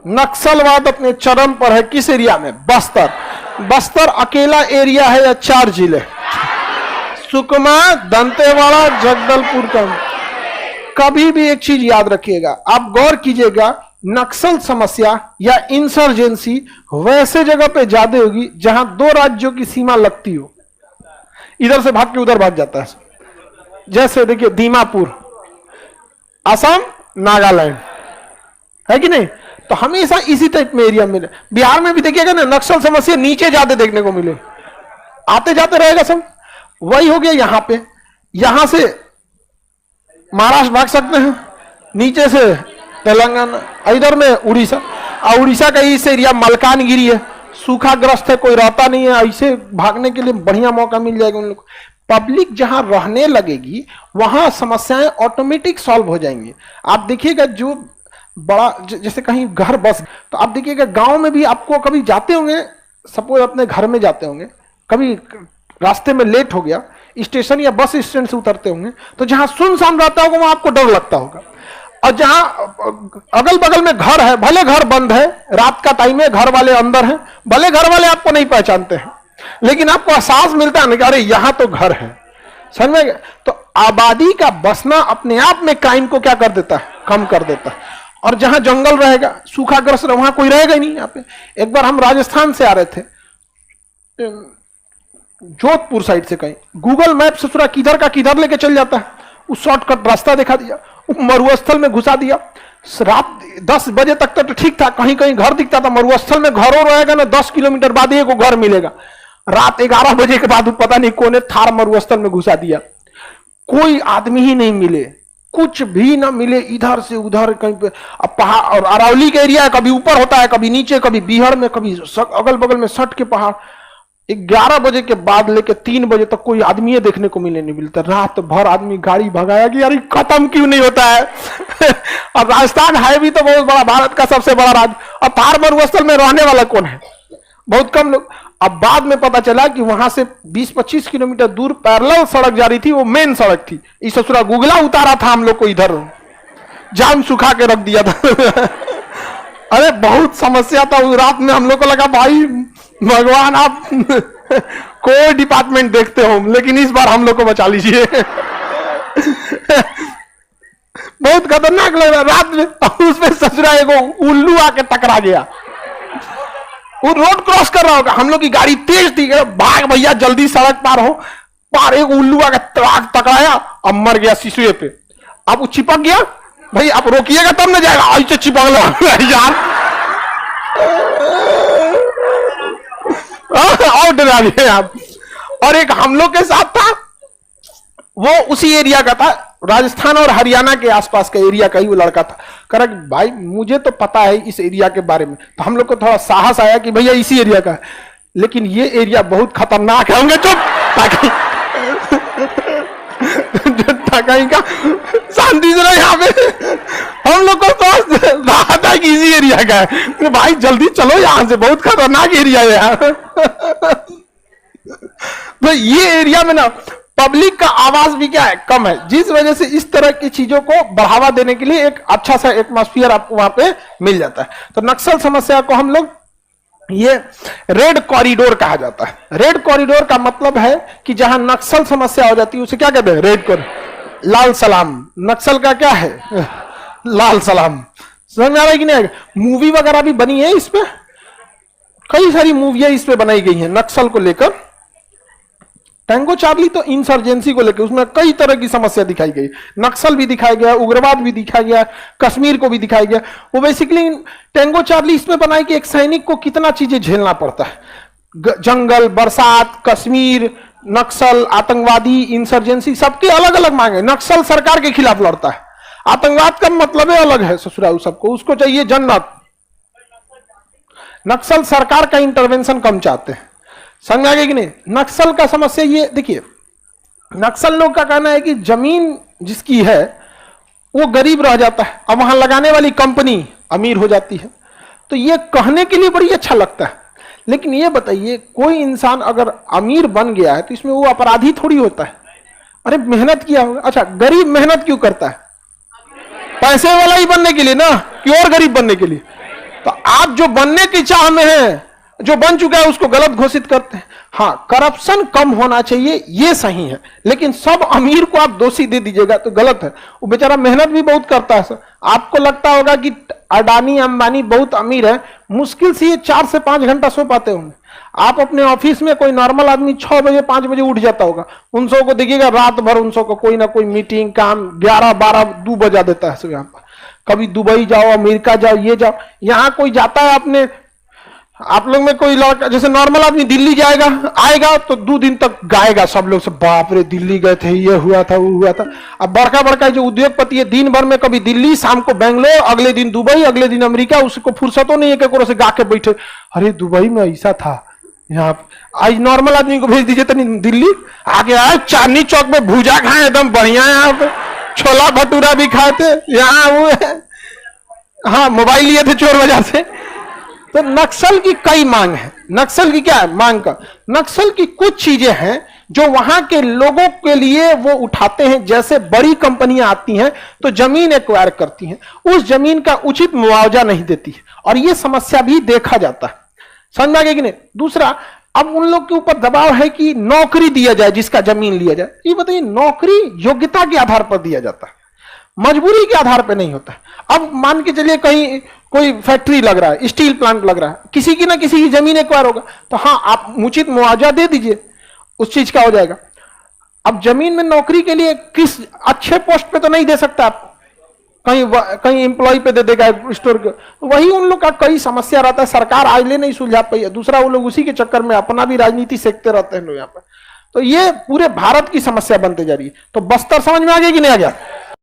नक्सलवाद अपने चरम पर है। किस एरिया में? बस्तर। बस्तर अकेला एरिया है या 4 जिले? सुकमा, दंतेवाड़ा, जगदलपुर का। कभी भी एक चीज याद रखिएगा, आप गौर कीजिएगा, नक्सल समस्या या इंसर्जेंसी वैसे जगह पे ज्यादा होगी जहां 2 राज्यों की सीमा लगती हो। इधर से भाग के उधर भाग जाता है। जैसे देखिए दीमापुर, असम, नागालैंड, है कि नहीं? तो हमेशा इसी टाइप में एरिया मिले। बिहार में भी देखिएगा ना, नक्सल समस्या नीचे ज्यादा देखने को मिले, आते जाते रहेगा सब। वही हो गया यहां पे। यहां से महाराष्ट्र भाग सकते हैं, नीचे से तेलंगाना, इधर में उड़ीसा। और उड़ीसा का इस एरिया मलकानगिरी है, सूखाग्रस्त है, कोई रहता नहीं है। ऐसे भागने के लिए बढ़िया मौका मिल जाएगा उन लोग। पब्लिक जहां रहने लगेगी वहां समस्याएं ऑटोमेटिक सॉल्व हो जाएंगी। आप देखिएगा जो बड़ा जैसे कहीं घर बस, तो आप देखिएगा गांव में भी आपको कभी जाते होंगे, सपोज अपने घर में जाते होंगे, कभी रास्ते में लेट हो गया, स्टेशन या बस स्टैंड से उतरते होंगे, तो जहां सुनसान रहता होगा वहां आपको डर लगता होगा। और जहां अगल बगल में घर है, भले घर बंद है, रात का टाइम है, घर वाले अंदर हैं, भले घर वाले आपको नहीं पहचानते हैं, लेकिन आपको एहसास मिलता है ना, अरे यहां तो घर है। समझ में? तो आबादी का बसना अपने आप में क्राइम को क्या कर देता है? कम कर देता है। और जहां जंगल रहेगा, सूखाग्रस्त रहे, वहां कोई रहेगा ही नहीं। यहाँ पे एक बार हम राजस्थान से आ रहे थे, जोधपुर साइड से, कहीं गूगल मैप से थोड़ा किधर का किधर लेके चल जाता है, उस शॉर्टकट रास्ता दिखा दिया, मरुस्थल में घुसा दिया। रात 10 बजे तक तो ठीक था, कहीं कहीं घर दिखता था। मरुस्थल में घरों रहेगा ना, 10 किलोमीटर बाद एक घर मिलेगा। रात 11 बजे के बाद पता नहीं कौन थार मरुस्थल में घुसा दिया, कोई आदमी ही नहीं मिले, कुछ भी ना मिले, इधर से उधर कहीं पे। अब पहाड़ और अरावली का एरिया है, कभी ऊपर होता है, कभी नीचे, कभी बिहार में, कभी अगल बगल में सट के पहाड़। 11 बजे के बाद लेके 3 बजे तक कोई आदमी देखने को नहीं मिलता। रात भर आदमी गाड़ी भगाया कि यार खत्म क्यों नहीं होता है। और राजस्थान है भी तो बहुत बड़ा, भारत का सबसे बड़ा राज्य। अब थार मरुस्थल में रहने वाला कौन है? बहुत कम लोग। अब बाद में पता चला कि वहां से 20-25 किलोमीटर दूर पैरेलल सड़क जा रही थी, वो मेन सड़क थी। इस ससुरा गुगला उतारा था हम लोग को, इधर जाम सुखा के रख दिया था। अरे बहुत समस्या था उस रात में। हम लोग को लगा भाई भगवान आप कोई डिपार्टमेंट देखते हो, लेकिन इस बार हम लोग को बचा लीजिए। बहुत खतरनाक लग रहा रात में। उसमें ससुरा एगो उल्लू आके टकरा गया, वो रोड क्रॉस कर रहा होगा, हम लोग की गाड़ी तेज थी, भाग भैया जल्दी सड़क पार हो। पार एक उल्लू आके टकराया, अब मर गया शीशे पे। अब वो चिपक गया, भाई आप रोकिएगा तब ना जाएगा, ऐसे चिपक लो यार। और डरा दिए आप। और एक हम लोग के साथ था, वो उसी एरिया का था, राजस्थान और हरियाणा के आसपास का एरिया का ही वो लड़का था। कह रहा भाई मुझे तो पता है इस एरिया के बारे में। तो हम लोग को थोड़ा साहस आया कि भैया इसी एरिया का है, लेकिन ये एरिया बहुत खतरनाक है। होंगे चुप, कहीं का शांति से रहो यहाँ पे। हम लोग को तो राहत है कि इसी एरिया का है। तो भाई जल्दी चलो यहाँ से, बहुत खतरनाक एरिया है यार। तो ये एरिया में ना पब्लिक का आवाज भी क्या है, कम है, जिस वजह से इस तरह की चीजों को बढ़ावा देने के लिए एक अच्छा सा एटमॉस्फेयर आपको वहां पे मिल जाता है। तो नक्सल समस्या को हम लोग ये रेड कॉरिडोर कहा जाता है। रेड कॉरिडोर का मतलब है कि जहां नक्सल समस्या हो जाती है उसे क्या कहते हैं? Red corridor. लाल सलाम नक्सल का क्या है? लाल सलाम। समझ में आ रहा है कि नहीं? मूवी वगैरह भी बनी है इस पे, कई सारी मूवियां इस पे बनाई गई हैं नक्सल को लेकर। टैंगो चार्ली तो इंसर्जेंसी को लेकर, उसमें कई तरह की समस्या दिखाई गई, नक्सल भी दिखाया गया, उग्रवाद भी दिखाया गया, कश्मीर को भी दिखाया गया। वो बेसिकली टैंगो चार्ली इसमें बनाई कि एक सैनिक को कितना चीजें झेलना पड़ता है, जंगल, बरसात, कश्मीर, नक्सल, आतंकवादी, इंसर्जेंसी, सबके अलग अलग मांगे। नक्सल सरकार के खिलाफ लड़ता है, आतंकवाद का मतलब अलग है ससुराल सबको, उसको चाहिए जन्नत। नक्सल सरकार का इंटरवेंशन कम चाहते हैं। समझ आ गया कि नहीं? नक्सल का समस्या ये देखिए, नक्सल लोग का कहना है कि जमीन जिसकी है वो गरीब रह जाता है, अब वहां लगाने वाली कंपनी अमीर हो जाती है। तो ये कहने के लिए बड़ी अच्छा लगता है, लेकिन ये बताइए कोई इंसान अगर अमीर बन गया है तो इसमें वो अपराधी थोड़ी होता है। अरे मेहनत किया होगा। अच्छा गरीब मेहनत क्यों करता है? पैसे वाला ही बनने के लिए ना, कि और गरीब बनने के लिए? तो आप जो बनने की चाह में हैं, जो बन चुका है उसको गलत घोषित करते हैं। हाँ, करप्शन कम होना चाहिए, ये सही है, लेकिन सब अमीर को आप दोषी दे दीजिएगा तो गलत है। वो बेचारा मेहनत भी बहुत करता है सर। आपको लगता होगा कि अडानी अंबानी बहुत अमीर है, मुश्किल से ये 4 से 5 घंटा सो पाते होंगे। आप अपने ऑफिस में कोई नॉर्मल आदमी 6 बजे 5 बजे उठ जाता होगा, उन सबको देखिएगा रात भर उन सबको कोई ना कोई मीटिंग काम 11 12 2 बजा देता है। यहाँ पर कभी दुबई जाओ, अमेरिका जाओ, ये जाओ, यहाँ कोई जाता है अपने, आप लोग में कोई लड़का जैसे नॉर्मल आदमी दिल्ली जाएगा, आएगा तो 2 दिन तक गाएगा सब लोग से, बाप रे दिल्ली गए थे, ये हुआ था वो हुआ था। अब बड़का बड़का जो उद्योगपति है दिन भर में कभी दिल्ली, शाम को बेंगलोर, अगले दिन दुबई, अगले दिन अमेरिका, उसको फुर्सतों नहीं है कि से गा के बैठे, अरे दुबई में ऐसा था, यहाँ आज नॉर्मल आदमी को भेज दीजिए तो दिल्ली आगे आए, चांदनी चौक में भूजा खाए एकदम बढ़िया, यहाँ पे छोला भटूरा भी खाए थे, यहाँ वो है, हाँ मोबाइल लिए थे चोर वजह से। तो नक्सल की कई मांग है। नक्सल की क्या है मांग का? नक्सल की कुछ चीजें हैं जो वहां के लोगों के लिए वो उठाते हैं। जैसे बड़ी कंपनियां आती हैं तो जमीन एक्वायर करती हैं, उस जमीन का उचित मुआवजा नहीं देती है, और ये समस्या भी देखा जाता है। समझ में आ गया कि नहीं? दूसरा, अब उन लोग के ऊपर दबाव है कि नौकरी दिया जाए जिसका जमीन लिया जाए। ये बताइए, नौकरी योग्यता के आधार पर दिया जाता है, मजबूरी के आधार पर नहीं होता है। अब मान के चलिए कहीं कोई फैक्ट्री लग रहा है, स्टील प्लांट लग रहा है, किसी की ना किसी की जमीन एक्वायर होगा, तो हाँ आप उचित मुआवजा दे दीजिए, उस चीज का हो जाएगा। अब जमीन में नौकरी के लिए किस अच्छे पोस्ट पे तो नहीं दे सकता आप, कहीं एम्प्लॉय पे दे देगा स्टोर के, वही उन लोग का कई समस्या रहता है, सरकार आज ले नहीं सुलझा पाई है। दूसरा, वो लोग उसी के चक्कर में अपना भी राजनीति सेकते रहते हैं लोग यहाँ पर। तो ये पूरे भारत की समस्या बनते जा रही है। तो बस्तर समझ में आ गया कि नहीं आ गया?